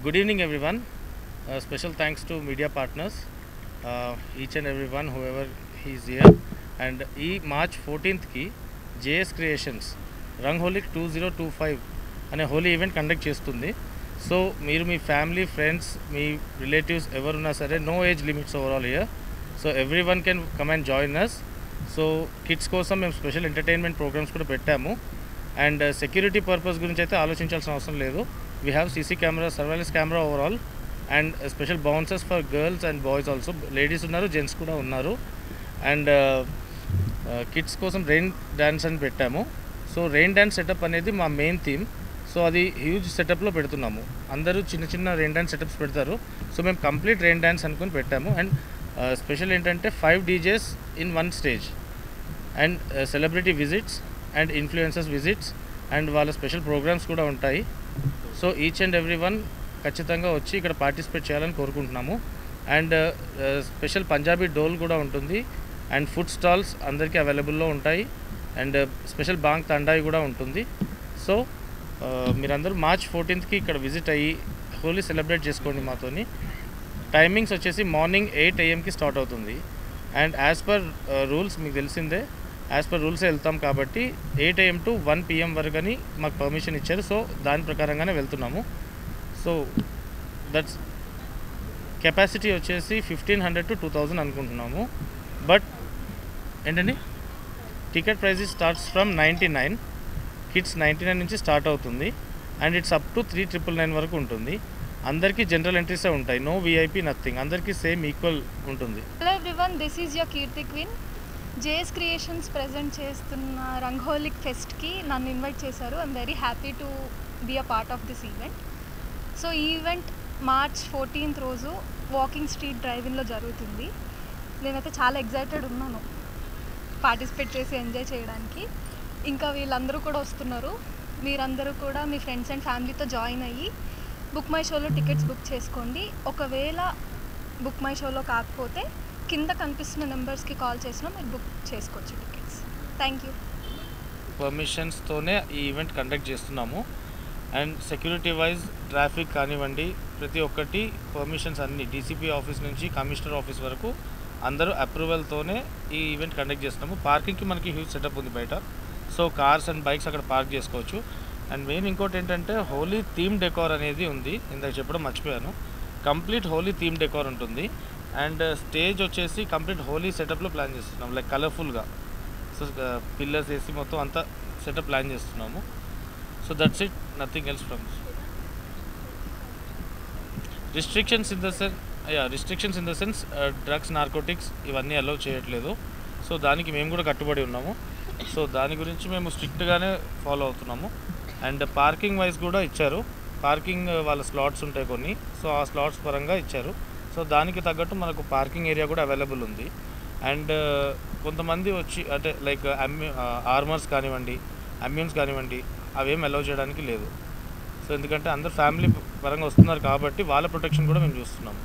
Good evening, everyone. Special thanks to media partners, each and everyone, whoever is here. And March 14th ki JS Creations Rangholik 2025 అనే Holi event conduct చేస్తుంది. So మీరు మీ family, friends, మీ relatives ఎవరున్నా సరే, no age limits overall year. So everyone can come and join us. So kids కోసం మేము special entertainment programmes కూడా పెట్టాము. అండ్ సెక్యూరిటీ పర్పస్ గురించి అయితే ఆలోచించాల్సిన అవసరం లేదు. We have CC camera, surveillance camera overall, and special bouncers for girls and boys also. Ladies ఉన్నారు, జెంట్స్ కూడా ఉన్నారు. అండ్ కిడ్స్ కోసం రెయిన్ డ్యాన్స్ అని పెట్టాము. సో రెయిన్ డ్యాన్స్ సెటప్ అనేది మా మెయిన్ థీమ్. సో అది హ్యూజ్ సెటప్లో పెడుతున్నాము. అందరూ చిన్న చిన్న రెయిన్ డ్యాన్స్ సెటప్స్ పెడతారు. సో మేము కంప్లీట్ రెయిన్ డ్యాన్స్ అనుకుని పెట్టాము. అండ్ స్పెషల్ ఏంటంటే 5 DJs in 1 stage, and celebrity visits and influencers visits, and వాళ్ళ స్పెషల్ ప్రోగ్రామ్స్ కూడా ఉంటాయి. So each and every one ఖచ్చితంగా వచ్చి ఇక్కడ పార్టిసిపేట్ చేయాలని కోరుకుంటున్నాము. అండ్ స్పెషల్ పంజాబీ డోల్ కూడా ఉంటుంది. అండ్ ఫుడ్ స్టాల్స్ అందరికీ అవైలబుల్లో ఉంటాయి. అండ్ స్పెషల్ బాంగ్ తండాయి కూడా ఉంటుంది. సో మీరందరూ March 14th ఇక్కడ విజిట్ అయ్యి హోలీ సెలబ్రేట్ చేసుకోండి మాతోని. టైమింగ్స్ వచ్చేసి మార్నింగ్ 8 AM స్టార్ట్ అవుతుంది. అండ్ యాజ్ పర్ రూల్స్ మీకు తెలిసిందే, యాజ్ పర్ రూల్సే వెళ్తాం కాబట్టి 8 AM to 1 PM వరకు అని మాకు పర్మిషన్ ఇచ్చారు. సో దాని ప్రకారంగానే వెళ్తున్నాము. సో దట్స్ కెపాసిటీ వచ్చేసి 1500 to 2000 అనుకుంటున్నాము. బట్ ఏంటండి, ticket prices starts from 99, kids 99 నుంచి స్టార్ట్ అవుతుంది. అండ్ ఇట్స్ అప్ టు 3999 వరకు ఉంటుంది. అందరికీ జనరల్ ఎంట్రీసే ఉంటాయి, నో VIP, నథింగ్. అందరికీ సేమ్ ఈక్వల్ ఉంటుంది. Hello everyone, this is your Keerthi queen. JS creations present చేస్తున్న రంగోలిక్ ఫెస్ట్కి నన్ను ఇన్వైట్ చేశారు. I'm very happy to be a part of this event. So ఈ ఈవెంట్ March 14th రోజు వాకింగ్ స్ట్రీట్ డ్రైవింగ్లో జరుగుతుంది. నేనైతే చాలా ఎగ్జైటెడ్ ఉన్నాను పార్టిసిపేట్ చేసి ఎంజాయ్ చేయడానికి. ఇంకా వీళ్ళందరూ కూడా వస్తున్నారు. మీరందరూ కూడా మీ ఫ్రెండ్స్ అండ్ ఫ్యామిలీతో జాయిన్ అయ్యి బుక్ మై షోలో టికెట్స్ బుక్ చేసుకోండి. ఒకవేళ బుక్ మై షోలో కాకపోతే కింద కనిపిస్తున్న నెంబర్స్కి కాల్ చేసినా మీరు బుక్ చేసుకోవచ్చు టికెట్స్. Thank you. పర్మిషన్స్తోనే ఈ ఈవెంట్ కండక్ట్ చేస్తున్నాము. అండ్ సెక్యూరిటీ వైజ్ ట్రాఫిక్ కానివ్వండి, ప్రతి ఒక్కటి పర్మిషన్స్ అన్నీ DCP ఆఫీస్ నుంచి కమిషనర్ ఆఫీస్ వరకు అందరూ అప్రూవల్తోనే ఈ ఈవెంట్ కండక్ట్ చేస్తున్నాము. పార్కింగ్కి మనకి హ్యూజ్ సెటప్ ఉంది బయట. సో కార్స్ అండ్ బైక్స్ అక్కడ పార్క్ చేసుకోవచ్చు. అండ్ మెయిన్ ఇంకోటి ఏంటంటే హోలీ థీమ్ డెకార్ అనేది ఉంది. ఇందాక చెప్పడం మర్చిపోయాను. కంప్లీట్ హోలీ థీమ్ డెకార్ ఉంటుంది. అండ్ స్టేజ్ వచ్చేసి కంప్లీట్ హోలీ సెటప్లో ప్లాన్ చేస్తున్నాం, లైక్ కలర్ఫుల్గా. సో పిల్లర్స్ వేసి మొత్తం అంతా సెటప్ ప్లాన్ చేస్తున్నాము. So that's it, nothing else from. Restrictions in the sense drugs, narcotics ఇవన్నీ అలౌ చేయట్లేదు. సో దానికి మేము కూడా కట్టుబడి ఉన్నాము. సో దాని గురించి మేము స్ట్రిక్ట్గానే ఫాలో అవుతున్నాము. అండ్ పార్కింగ్ వైజ్ కూడా ఇచ్చారు. పార్కింగ్ వాళ్ళ స్లాట్స్ ఉంటాయి కొన్ని, సో ఆ స్లాట్స్ పరంగా ఇచ్చారు. సో దానికి తగ్గట్టు మనకు పార్కింగ్ ఏరియా కూడా అవైలబుల్ ఉంది. అండ్ కొంతమంది వచ్చి అంటే లైక్ ఆర్మర్స్ కానివ్వండి, అమ్యూన్స్ కానివ్వండి, అవేం అలౌ చేయడానికి లేదు. సో ఎందుకంటే అందరు ఫ్యామిలీ పరంగా వస్తున్నారు కాబట్టి వాళ్ళ ప్రొటెక్షన్ కూడా మేము చూస్తున్నాము.